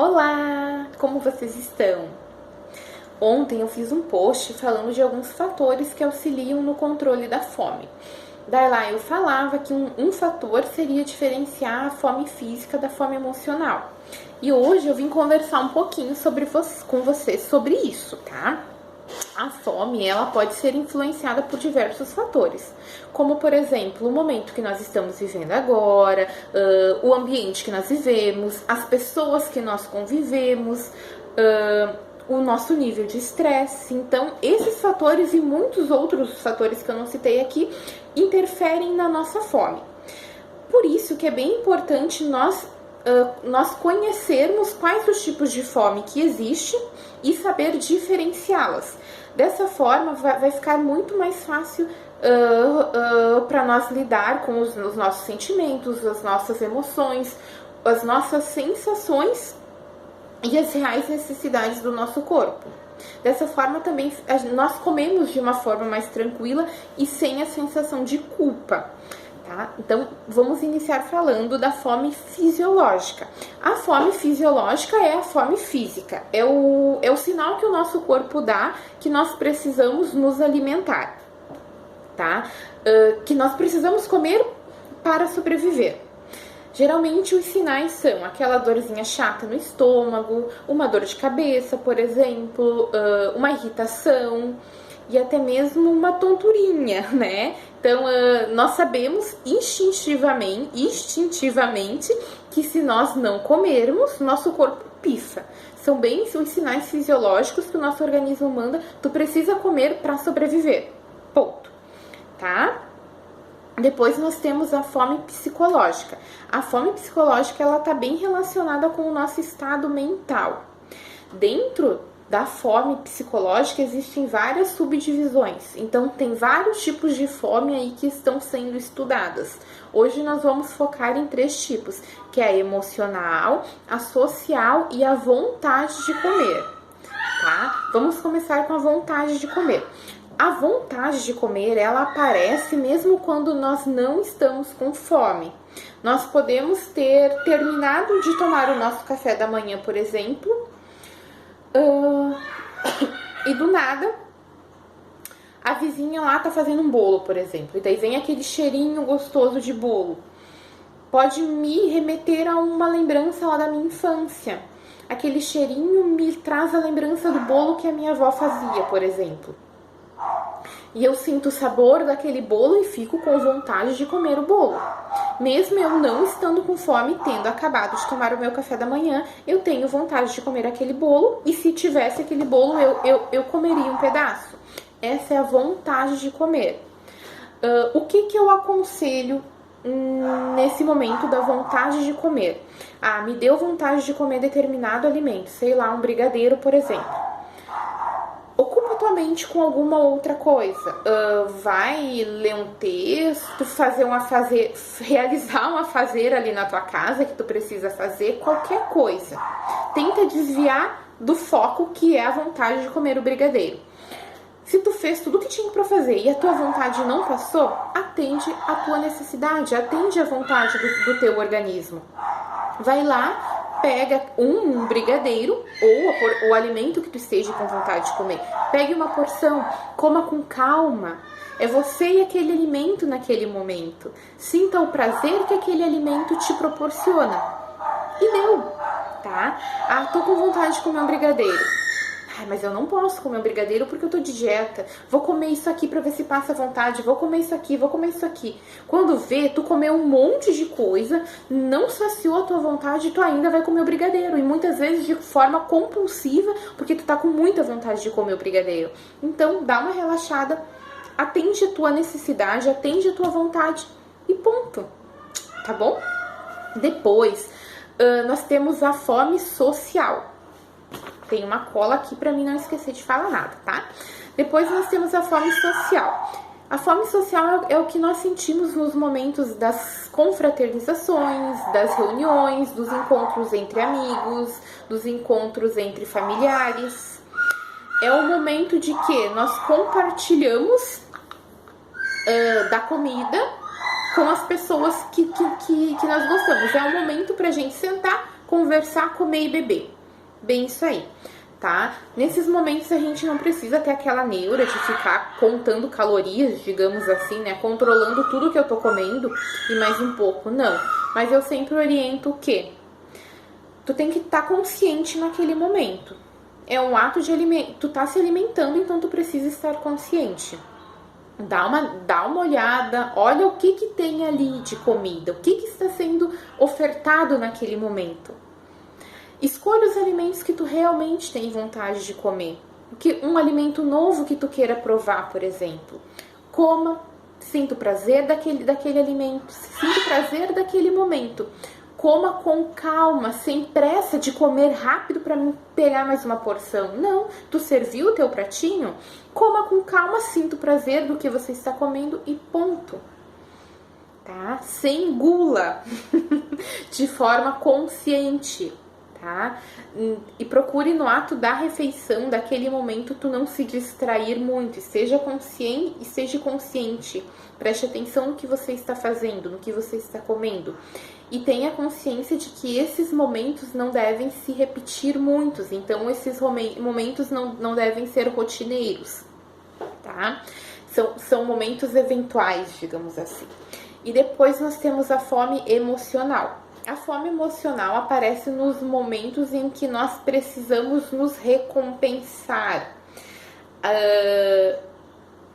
Olá, como vocês estão? Ontem eu fiz um post falando de alguns fatores que auxiliam no controle da fome. Daí lá eu falava que um fator seria diferenciar a fome física da fome emocional. E hoje eu vim conversar um pouquinho com vocês sobre isso, tá? A fome, ela pode ser influenciada por diversos fatores, como, por exemplo, o momento que nós estamos vivendo agora, o ambiente que nós vivemos, as pessoas que nós convivemos, o nosso nível de estresse. Então, esses fatores e muitos outros fatores que eu não citei aqui interferem na nossa fome. Por isso que é bem importante nós conhecermos quais os tipos de fome que existem e saber diferenciá-las. Dessa forma, vai ficar muito mais fácil para nós lidar com os nossos sentimentos, as nossas emoções, as nossas sensações e as reais necessidades do nosso corpo. Dessa forma, também nós comemos de uma forma mais tranquila e sem a sensação de culpa. Tá? Então, vamos iniciar falando da fome fisiológica. A fome fisiológica é a fome física, é o sinal que o nosso corpo dá que nós precisamos nos alimentar, tá? Que nós precisamos comer para sobreviver. Geralmente os sinais são aquela dorzinha chata no estômago, uma dor de cabeça, por exemplo, uma irritação e até mesmo uma tonturinha, né? Então, nós sabemos instintivamente que se nós não comermos, nosso corpo pifa. São bem os sinais fisiológicos que o nosso organismo manda, tu precisa comer para sobreviver. Ponto. Tá? Depois nós temos a fome psicológica. A fome psicológica, ela tá bem relacionada com o nosso estado mental. Dentro da fome psicológica existem várias subdivisões, então tem vários tipos de fome aí que estão sendo estudadas. Hoje nós vamos focar em 3 tipos, que é a emocional, a social e a vontade de comer, tá? Vamos começar com a vontade de comer. A vontade de comer, ela aparece mesmo quando nós não estamos com fome. Nós podemos ter terminado de tomar o nosso café da manhã, por exemplo, e do nada a vizinha lá tá fazendo um bolo, por exemplo, e daí vem aquele cheirinho gostoso de bolo. Pode me remeter a uma lembrança lá da minha infância. Aquele cheirinho me traz a lembrança do bolo que a minha avó fazia, por exemplo. E eu sinto o sabor daquele bolo e fico com vontade de comer o bolo. Mesmo eu não estando com fome, tendo acabado de tomar o meu café da manhã, eu tenho vontade de comer aquele bolo. E se tivesse aquele bolo, eu comeria um pedaço. Essa é a vontade de comer. O que eu aconselho nesse momento da vontade de comer? Me deu vontade de comer determinado alimento, sei lá, um brigadeiro, por exemplo. Ocupa tua mente com alguma outra coisa. Vai ler um texto, realizar um afazer ali na tua casa que tu precisa fazer, qualquer coisa. Tenta desviar do foco que é a vontade de comer o brigadeiro. Se tu fez tudo o que tinha pra fazer e a tua vontade não passou, atende a tua necessidade, atende a vontade do teu organismo. Vai lá, pega um brigadeiro ou o alimento que tu esteja com vontade de comer. Pegue uma porção, coma com calma. É você e aquele alimento naquele momento. Sinta o prazer que aquele alimento te proporciona. E deu, tá? Tô com vontade de comer um brigadeiro. Mas eu não posso comer um brigadeiro porque eu tô de dieta. Vou comer isso aqui pra ver se passa a vontade. Vou comer isso aqui. Quando vê, tu comeu um monte de coisa, não saciou a tua vontade, tu ainda vai comer o brigadeiro. E muitas vezes de forma compulsiva, porque tu tá com muita vontade de comer o brigadeiro. Então, dá uma relaxada, atende a tua necessidade, atende a tua vontade e ponto. Tá bom? Depois, nós temos a fome social. Tem uma cola aqui pra mim não esquecer de falar nada, tá? Depois nós temos a fome social. A fome social é o que nós sentimos nos momentos das confraternizações, das reuniões, dos encontros entre amigos, dos encontros entre familiares. É o momento de que nós compartilhamos da comida com as pessoas que nós gostamos. É um momento pra gente sentar, conversar, comer e beber. Bem isso aí, tá? Nesses momentos a gente não precisa ter aquela neura de ficar contando calorias, digamos assim, né? Controlando tudo que eu tô comendo e mais um pouco, não. Mas eu sempre oriento o quê? Tu tem que estar consciente naquele momento. É um ato de alimento, tu tá se alimentando, então tu precisa estar consciente. Dá uma olhada, olha o que tem ali de comida, o que está sendo ofertado naquele momento. Escolha os alimentos que tu realmente tem vontade de comer. Um alimento novo que tu queira provar, por exemplo. Coma, sinta o prazer daquele alimento, sinta o prazer daquele momento. Coma com calma, sem pressa de comer rápido para pegar mais uma porção. Não, tu serviu o teu pratinho? Coma com calma, sinta o prazer do que você está comendo e ponto. Tá? Sem gula, de forma consciente. Tá? E procure no ato da refeição, daquele momento, tu não se distrair muito. Seja consciente. Preste atenção no que você está fazendo, no que você está comendo. E tenha consciência de que esses momentos não devem se repetir muitos. Então, esses momentos não devem ser rotineiros. Tá? São momentos eventuais, digamos assim. E depois nós temos a fome emocional. A fome emocional aparece nos momentos em que nós precisamos nos recompensar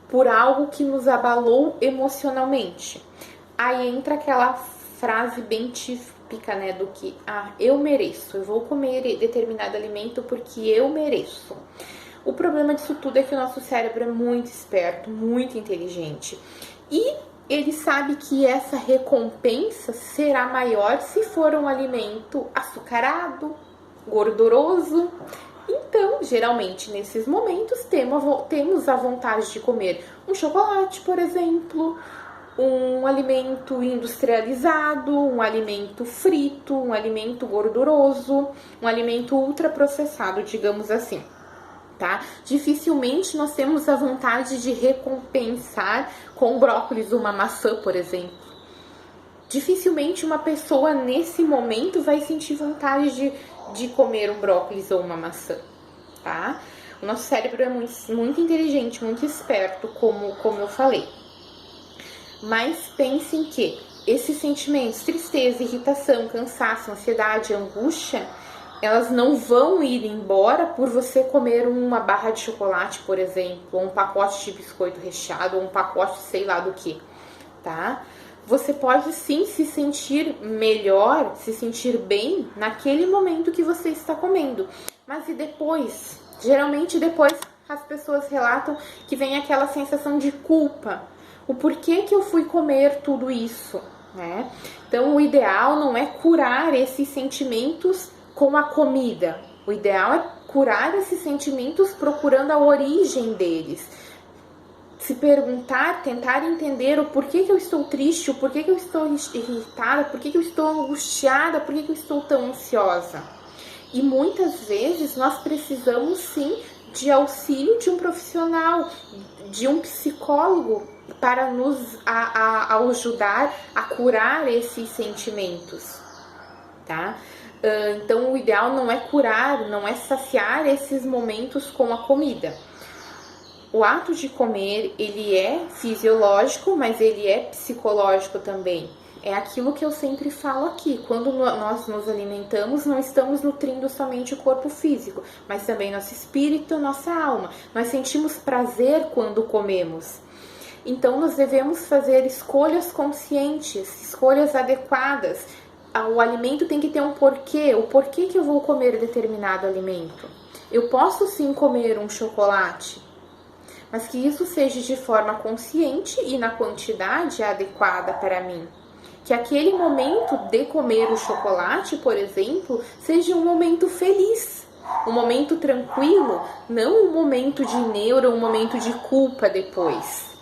por algo que nos abalou emocionalmente. Aí entra aquela frase bem típica, né, do que, eu mereço, eu vou comer determinado alimento porque eu mereço. O problema disso tudo é que o nosso cérebro é muito esperto, muito inteligente. E ele sabe que essa recompensa será maior se for um alimento açucarado, gorduroso. Então, geralmente, nesses momentos, temos a vontade de comer um chocolate, por exemplo, um alimento industrializado, um alimento frito, um alimento gorduroso, um alimento ultraprocessado, digamos assim. Tá? Dificilmente nós temos a vontade de recompensar com brócolis uma maçã, por exemplo. Dificilmente uma pessoa nesse momento vai sentir vontade de comer um brócolis ou uma maçã, tá? O nosso cérebro é muito inteligente, muito esperto, como eu falei. Mas pensem que esses sentimentos, tristeza, irritação, cansaço, ansiedade, angústia, elas não vão ir embora por você comer uma barra de chocolate, por exemplo, ou um pacote de biscoito recheado, ou um pacote sei lá do que, tá? Você pode sim se sentir melhor, se sentir bem naquele momento que você está comendo. Mas e depois? Geralmente depois as pessoas relatam que vem aquela sensação de culpa. O porquê que eu fui comer tudo isso, né? Então o ideal não é curar esses sentimentos com a comida. O ideal é curar esses sentimentos procurando a origem deles. Se perguntar, tentar entender o porquê que eu estou triste, o porquê que eu estou irritada, porquê que eu estou angustiada, porquê que eu estou tão ansiosa. E muitas vezes nós precisamos sim de auxílio de um profissional, de um psicólogo, para nos ajudar a curar esses sentimentos, tá? Então o ideal não é curar, não é saciar esses momentos com a comida. O ato de comer, ele é fisiológico, mas ele é psicológico também. É aquilo que eu sempre falo aqui, quando nós nos alimentamos, não estamos nutrindo somente o corpo físico, mas também nosso espírito, nossa alma. Nós sentimos prazer quando comemos. Então nós devemos fazer escolhas conscientes, escolhas adequadas. O alimento tem que ter um porquê, o porquê que eu vou comer determinado alimento. Eu posso sim comer um chocolate, mas que isso seja de forma consciente e na quantidade adequada para mim. Que aquele momento de comer o chocolate, por exemplo, seja um momento feliz, um momento tranquilo, não um momento de neura, um momento de culpa depois.